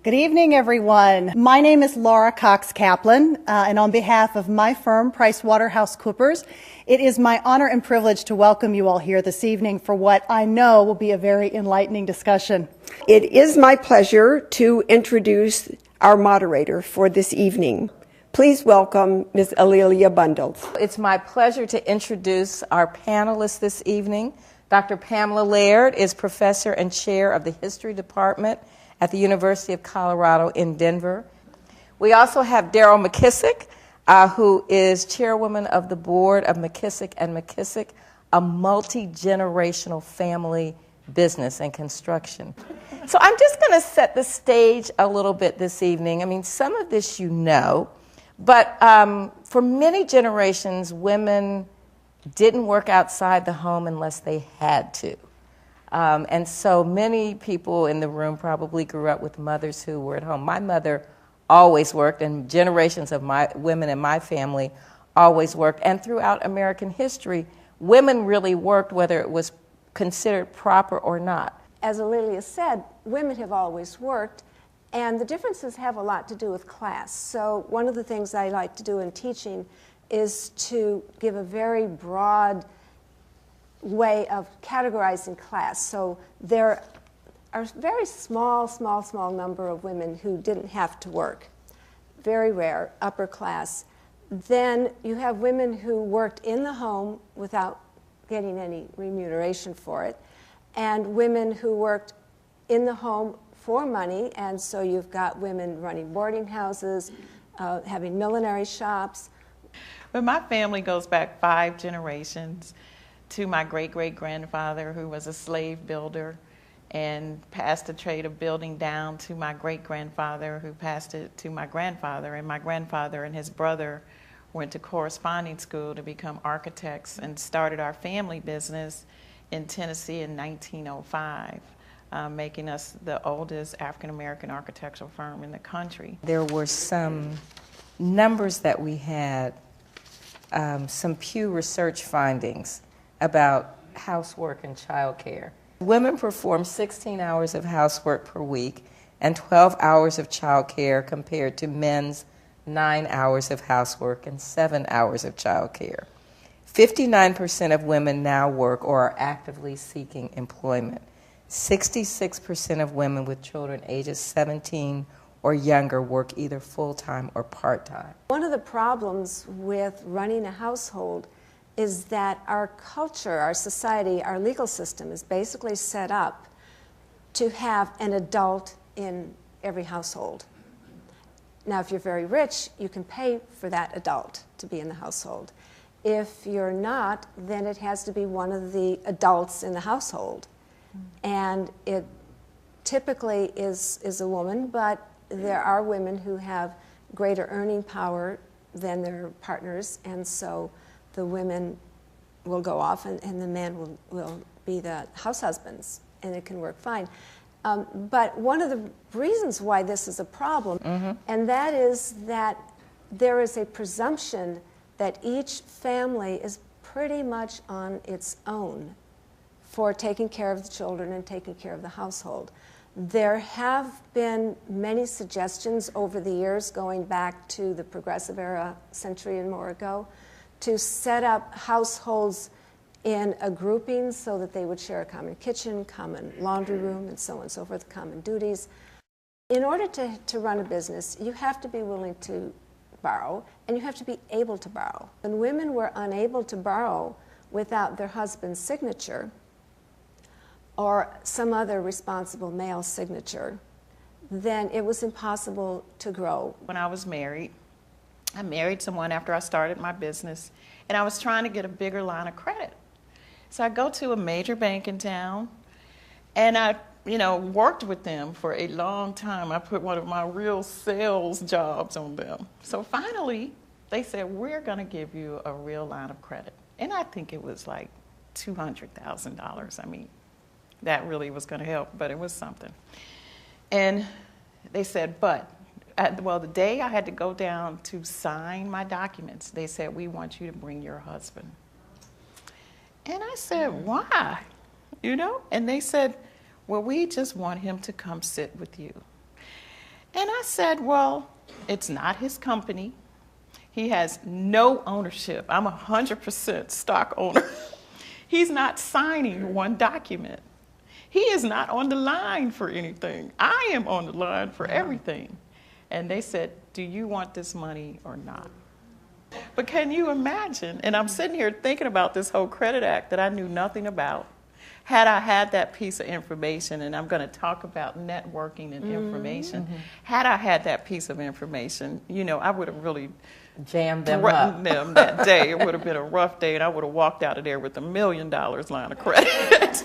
Good evening, everyone. My name is Laura Cox Kaplan, and on behalf of my firm, PricewaterhouseCoopers, it is my honor and privilege to welcome you all here this evening for what I know will be a very enlightening discussion. It is my pleasure to introduce our moderator for this evening. Please welcome Ms. A'Lelia Bundles. It's my pleasure to introduce our panelists this evening. Dr. Pamela Laird is professor and chair of the History Department at the University of Colorado in Denver. We also have Daryl McKissick, who is chairwoman of the board of McKissick & McKissick, a multi-generational family business and construction. So I'm just going to set the stage a little bit this evening. I mean, some of this you know, but for many generations, women didn't work outside the home unless they had to. And so many people in the room probably grew up with mothers who were at home. My mother always worked, and generations of my women in my family always worked. And throughout American history, women really worked whether it was considered proper or not. As A'Lelia said, women have always worked, and the differences have a lot to do with class. So one of the things I like to do in teaching is to give a very broad way of categorizing class. So there are a very small number of women who didn't have to work. Very rare, upper class. Then you have women who worked in the home without getting any remuneration for it, and women who worked in the home for money, and so you've got women running boarding houses, having millinery shops. But my family goes back 5 generations to my great-great-grandfather, who was a slave builder and passed the trade of building down to my great-grandfather, who passed it to my grandfather. And my grandfather and his brother went to corresponding school to become architects and started our family business in Tennessee in 1905, making us the oldest African-American architectural firm in the country. There were some numbers that we had, some Pew Research findings about housework and childcare. Women perform 16 hours of housework per week and 12 hours of childcare compared to men's 9 hours of housework and 7 hours of childcare. 59% of women now work or are actively seeking employment. 66% of women with children ages 17 or younger work either full-time or part-time. One of the problems with running a household is that our culture, our society, our legal system is basically set up to have an adult in every household. Now, if you're very rich, you can pay for that adult to be in the household. If you're not, then it has to be one of the adults in the household. And it typically is a woman, but there are women who have greater earning power than their partners, and so the women will go off and the men will be the house husbands, and it can work fine. But one of the reasons why this is a problem, and that is that there is a presumption that each family is pretty much on its own for taking care of the children and taking care of the household. There have been many suggestions over the years, going back to the Progressive era, century and more ago, to set up households in a grouping so that they would share a common kitchen, common laundry room, and so on and so forth, common duties. In order to run a business, you have to be willing to borrow, and you have to be able to borrow. When women were unable to borrow without their husband's signature or some other responsible male signature, then it was impossible to grow. When I was married, I married someone after I started my business, and I was trying to get a bigger line of credit. So I go to a major bank in town, and I worked with them for a long time. I put one of my real sales jobs on them. So finally, they said, we're going to give you a real line of credit. And I think it was like $200,000. I mean, that really was going to help, but it was something. And they said, but, the day I had to go down to sign my documents, they said, we want you to bring your husband. And I said, why? And they said, well, we just want him to come sit with you. And I said, well, it's not his company. He has no ownership. I'm 100% stock owner. He's not signing one document. He is not on the line for anything. I am on the line for everything. And they said, do you want this money or not? But can you imagine? And I'm sitting here thinking about this whole Credit Act that I knew nothing about. Had I had that piece of information, and I'm going to talk about networking and information, had I had that piece of information, you know, I would have really Jam them threatened up. them that day. It would have been a rough day, and I would have walked out of there with $1 million line of credit.